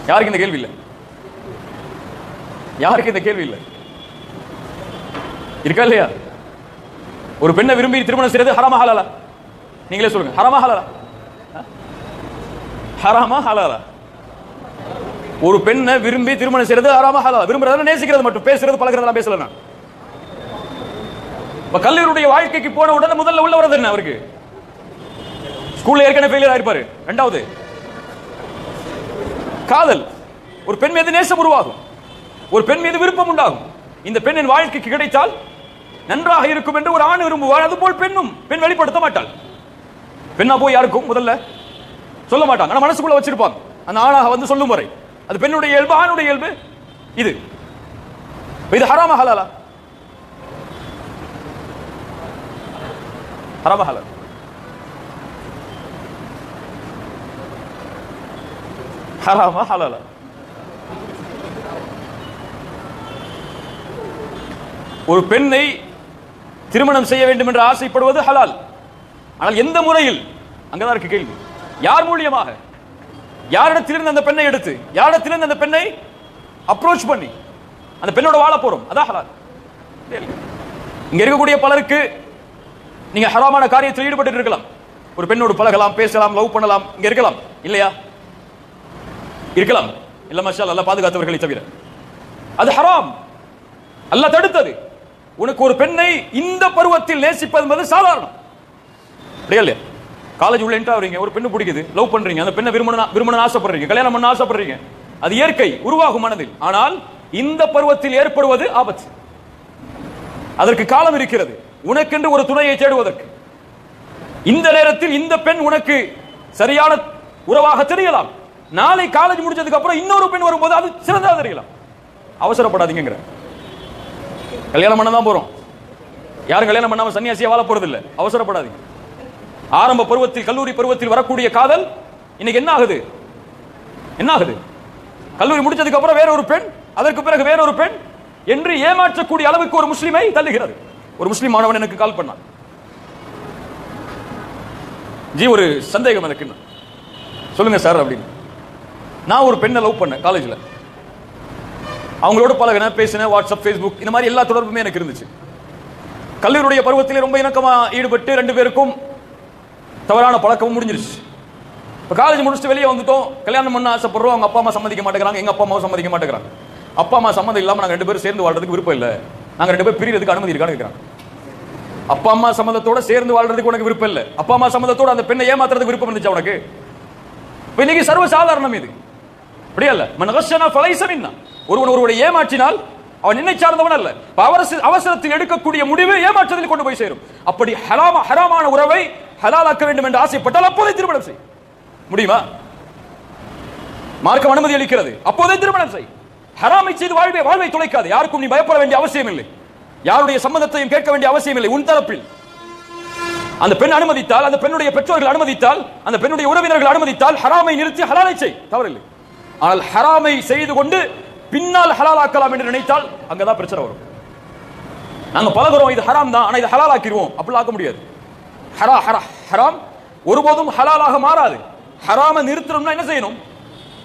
யாருக்கு இந்த கேள்வி இல்லை? யாருக்கு இந்த கேள்வி இல்லை? இருக்கா இல்லையா? ஒரு பெண்ணை விரும்பி திருமணம் செய்யறது ஹராமா ஹலாலா? நீங்களே சொல்லுங்க. ஹராமா ஹலாலா? ஹராமா ஹலாலா? ஒரு பெண்ணை விரும்பி திருமணம் செய்யறது ஹராமா ஹலாலா? விரும்புறத நேசிக்கிறது மட்டும், பேசுறது பழகிறதெல்லாம் பேசல. நான் கல்லூரியுடைய வாழ்க்கைக்கு போன உடனே முதல்ல உள்ள வரது என்ன? அவருக்கு ஸ்கூல்ல ஏற்கனவே ஃபெயிலியர் ஆயிருப்பாரு. இரண்டாவது காதல். ஒரு பெண் மீது நேசம் உருவாகும், ஒரு பெண் மீது விருப்பம் உண்டாகும். இந்த பெண்ணின் வாழ்க்கைக்கு கிடைத்தால் நன்றாக இருக்கும் என்று ஒரு ஆண் விரும்புவார். அதுபோல் பெண்ணும் பெண் வெளிப்படுத்த மாட்டாள். பெண்ணா போய் யாருக்கும் முதல்ல சொல்ல மாட்டாங்க, ஆனா மனசுக்குள்ள வச்சிருப்பாங்க. அந்த ஆணாக வந்து சொல்லும் வரை அது பெண்ணுடைய இயல்பு, ஆணுடைய இயல்பு. இது ஹராமா ஹலாலா? ஹராமா ஹலாலா? ஹராமா ஹலாலா? ஒரு பெண்ணை திருமணம் செய்ய வேண்டும் என்று ஆசைப்படுவது ஹலால். ஆனால் எந்த முறையில்? அங்கதான் இருக்கு கேள்வி. யார் மூலியமாக, யாரிடத்திலிருந்து அந்த பெண்ணை எடுத்து, யாரிடத்திலிருந்து அந்த பெண்ணை அப்ரோச் பண்ணி அந்த பெண்ணோட வாழ போறோம், அதான் ஹலால். இங்க இருக்கக்கூடிய பலருக்கு நீங்க ஹராமான காரியத்தில் ஈடுபட்டு இருக்கலாம். ஒரு பெண்ணோடு பழகலாம், பேசலாம், லவ் பண்ணலாம், இங்க இருக்கலாம் இல்லையா? இருக்கலாம். இல்ல மாஷா அல்லாஹ் பாதுகாத்தவர்களை தவிர அது ஹராம். அல்லாஹ் தடுத்தது. உனக்கு ஒரு பெண்ணை இந்த பருவத்தில் நேசிப்பது என்பது சாதாரணம். அப்படியா இல்லையா? காலேஜ் உள்ள என்ட்ரா வரீங்க, ஒரு பெண்ணு பிடிக்குது, லவ் பண்றீங்க, அந்த பெண்ணை விரும்பணும் ஆசைப்படுறீங்க, கல்யாணம் பண்ண ஆசைப்படுறீங்க. அது இயற்கை, உருவாகும் மனதில். ஆனால் இந்த பருவத்தில் ஏற்படுவது ஆபத்து. அதற்கு காலம் இருக்கிறது, உனக்கென்று ஒரு துணையை தேடுவதற்கு. இந்த நேரத்தில் இந்த பெண் உனக்கு சரியான உறவாக தெரியலாம். நாளை காலேஜ் முடிச்சதுக்கு அப்புறம் இன்னொரு பெண் வரும்போது அது சிறந்ததாக தெரியலாம். அவசரப்படாதீங்க. கல்யாணம் பண்ண தான் போறோம். யாரும் கல்யாணம் பண்ணாம சன்னியாசியா வாழ போறது இல்ல. அவசரப்படாதீங்க. ஆரம்ப பருவத்தில், கல்லூரி பருவத்தில் வரக்கூடிய காதல் இன்னைக்கு என்ன ஆகுது? என்ன ஆகுது? கல்லூரி முடிச்சதுக்கு அப்புறம் வேற ஒரு பெண், அதற்கு பிறகு வேற ஒரு பெண் என்று ஏமாற்றக்கூடிய அளவுக்கு ஒரு முஸ்லிமை தள்ளுகிறது. ஒரு முஸ்லிம் மாணவன் எனக்கு கால் பண்ணான். ஜி ஒரு சந்தேகம் எனக்கு, சொல்லுங்க சார் அப்படின்னு. நான் ஒரு பெண்ணை லவ் பண்ணேன் காலேஜில். அவங்களோட பழகின, பேசின, வாட்ஸ்அப், ஃபேஸ்புக் இந்த மாதிரி எல்லா தொடர்புமே எனக்கு இருந்துச்சு. கல்லூரியுடைய பருவத்திலே ரொம்ப இணக்கமா ஈடுபட்டு ரெண்டு பேருக்கும் தவறான பழக்கமும் முடிஞ்சிருச்சு. இப்போ காலேஜ் முடிச்சுட்டு வெளியே வந்துட்டோம், கல்யாணம் பண்ண ஆசைப்படுறோம். அவங்க அப்பா அம்மா சம்மதிக்க மாட்டேங்கிறாங்க, எங்க அப்பா அம்மாவும் சம்மதிக்க மாட்டேங்கிறாங்க. அப்பா அம்மா சம்மதம் இல்லாமல் நாங்கள் ரெண்டு பேரும் சேர்ந்து வாழ்றதுக்கு விருப்பம் இல்லை, நாங்கள் ரெண்டு பேரும் பிரியறதுக்கு அனுமதி இருக்கான்னு கேட்குறாங்க. அப்பா அம்மா சம்மதத்தோட சேர்ந்து வாழ்றதுக்கு உனக்கு விருப்பம் இல்லை, அப்பா அம்மா சம்மதத்தோட அந்த பெண்ணை ஏமாத்துறதுக்கு விருப்பம் இருந்துச்சு உனக்கு. இப்போ இன்னைக்கு சர்வ சாதாரணம் இது. அப்படியே இல்ல, மனகஷனா ஃபலைசமின்னா ஒருவருடைய ஏமாற்றினால் அவன் என்னை சார்ந்தவன் அல்ல. அவசரத்தில் எடுக்கக்கூடிய முடிவு ஏமாற்றத்தில் கொண்டு போய் சேரும். அப்படி ஹராமான உறவை ஹலாலாக்க வேண்டும் என்று ஆசைப்பட்டால் அப்போதே திருமணம் செய். முடியுமா? மார்க்கம் அனுமதி அளிக்கிறது, அப்போதே திருமணம் செய். ஹராமை செய்து வாழ்வை தொலைக்காது. யாருக்கும் நீ பயப்பட வேண்டிய அவசியம் இல்லை, யாருடைய சம்மதத்தையும் கேட்க வேண்டிய அவசியம் இல்லை. உன் தரப்பில் அந்த பெண் அனுமதித்தால், அந்த பெண்ணுடைய பெற்றோர்கள் அனுமதித்தால், அந்த பெண்ணுடைய உறவினர்கள் அனுமதித்தால் ஹராமை நிறுத்தி ஹலாலை செய், தவறில்லை. ஆனால் ஹராமை செய்து கொண்டு பின்னால் ஹலாலாக்கலாம் என்று நினைத்தால் அங்கதான் பிரச்சனை வரும். நாங்க பழகுறோம், இது ஹராம் தான், ஆனா இது ஹலாலாக்கிடுவோம், அப்படி ஆக்க முடியாது. ஹராம் ஒருபோதும் ஹலாலாக மாறாது. ஹராம நிறுத்தணும்னா என்ன செய்யணும்?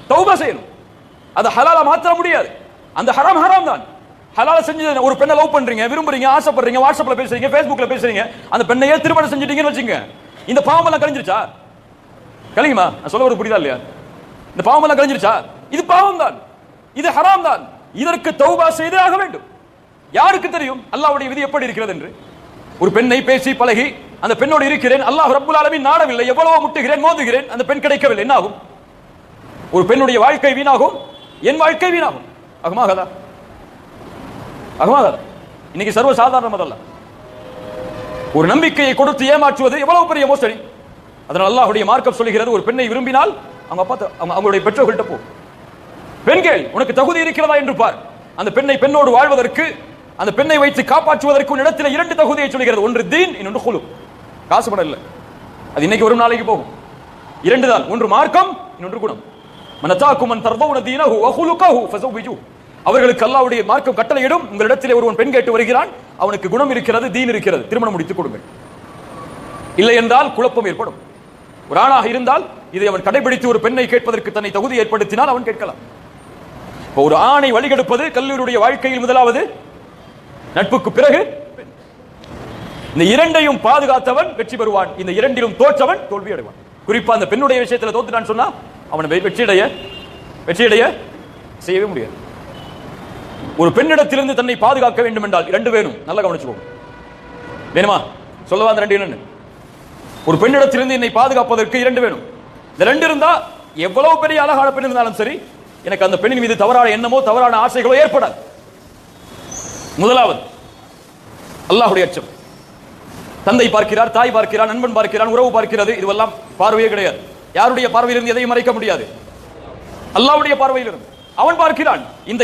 தௌபா செய்யணும். அது ஹலாலா மாற்ற முடியாது. அந்த ஹராம் தான். ஹலால செஞ்சு ஒரு பெண்ணை லவ் பண்றீங்க, விரும்புறீங்க, ஆசைப்படுறீங்க, வாட்ஸ்அப்ல பேசுறீங்க, ஃபேஸ்புக்ல பேசுறீங்க, அந்த பெண்ணையே திருமணம் செஞ்சுட்டீங்கன்னு வச்சுங்க, இந்த பாவம் எல்லாம் கழிஞ்சிருச்சா? கழியுமா? நான் சொல்ல ஒரு புரியுதா இல்லையா? இந்த பாவம் எல்லாம் கழிஞ்சிருச்சா? இது பாவம் தான், இது ஹராம் தான். இதற்கு தௌபா செய்தே ஆக வேண்டும். யாருக்கு தெரியும் அல்லாஹ்வுடைய விதி எப்படி இருக்கிறது என்று? ஒரு பெண்ணை பேசி பழகி அந்த பெண்ணோடு இருக்கிறேன், அல்லாஹ் ரப்புல் ஆலமீன் நாடவில்லை, எவ்வளவோ முட்டுகிறேன், மோதுகிறேன், அந்த பெண் கிடைக்கவில்லை, என்ன ஆகும்? ஒரு பெண்ணுடைய வாழ்க்கை வீணாகும், என் வாழ்க்கை வீணாகும். ஆகுமாகாதா? ஆகுமாகாதா? இன்னைக்கு சர்வ சாதாரணம் அதல்ல. ஒரு நம்பிக்கையை கொடுத்து ஏமாற்றுவது எவ்வளவு பெரிய மோசடி. அதனால் அல்லாஹ்வுடைய மார்க்கம் சொல்லுகிறது, ஒரு பெண்ணை விரும்பினால் அவங்க அப்பா அவங்களுடைய பெற்றோர்கள்ட்ட போ, பெண்கள் உனக்கு தகுதி இருக்கிறதா என்று பார். அந்த பெண்ணை பெண்ணோடு வாழ்வதற்கு, அந்த பெண்ணை வைத்து காப்பாற்றுவதற்கு இடத்துல இரண்டு தகுதியை சொல்கிறது. ஒன்று தீன், இன்னொன்று குலுக். காசு பணம் இல்லை, அது இன்னைக்கு ஒரு நாளைக்கு போகும். இரண்டு தான், ஒன்று மார்க்கம், இன்னொன்று குணம். மனதாக்கும் மன் தர்தவுன தீனஹு வ குலுகஹு ஃபஸவ்விஜூஹு. அவர்களுக்கு அல்லாஹ்வுடைய மார்க்கம் கட்டளையிடும், உங்களிடத்திலே ஒருவன் பெண் கேட்டு வருகிறான், அவனுக்கு குணம் இருக்கிறது, தீன் இருக்கிறது, திருமணம் முடித்துக் கொடுங்கள். இல்லை என்றால் குழப்பம் ஏற்படும். ஒரு ஆணாக இருந்தால் இதை அவன் கடைபிடித்து ஒரு பெண்ணை கேட்பதற்கு தன்னை தகுதி ஏற்படுத்தினால் அவன் கேட்கலாம். ஒரு ஆணை வழிகெடுப்பது கல்லூரியுடைய வாழ்க்கையில் முதலாவது, நட்புக்கு பிறகு இந்த இரண்டையும் பாதுகாத்தவன் வெற்றி பெறுவான். இந்த இரண்டிலும் தோற்றவன் தோல்வி அடைவான். குறிப்பா அந்த பெண்ணுடைய விஷயத்தில் தோத்துட்டான்னு சொன்னா அவனை வெற்றியடைய செய்யவே முடியாது. ஒரு பெண்ணிடத்திலிருந்து தன்னை பாதுகாக்க வேண்டும் என்றால் இரண்டு வேணும். நல்லா கவனிச்சுக்கோங்க. வேணுமா? சொல்லவா அந்த ரெண்டு என்னன்னு? ஒரு பெண்ணிடத்திலிருந்து என்னை பாதுகாப்பதற்கு இரண்டு வேணும். இந்த ரெண்டு இருந்தா எவ்வளவு பெரிய அழகான பெண் இருந்தாலும் சரி, எனக்கு அந்த பெண்ணின் மீது தவறான எண்ணமோ தவறான ஆசைகளோ ஏற்படாது. முதலாவது அல்லாஹ்வுடைய அச்சம். தந்தை பார்க்கிறார், தாய் பார்க்கிறார், நண்பன் பார்க்கிறான், உறவு பார்க்கிறது. இதுவெல்லாம் பார்வையே கிடையாது. யாருடைய பார்வையிலிருந்து எதையும் மறைக்க முடியாது. அல்லாஹ்வுடைய பார்வையிலிருந்து அவன் பார்க்கிறான். இந்த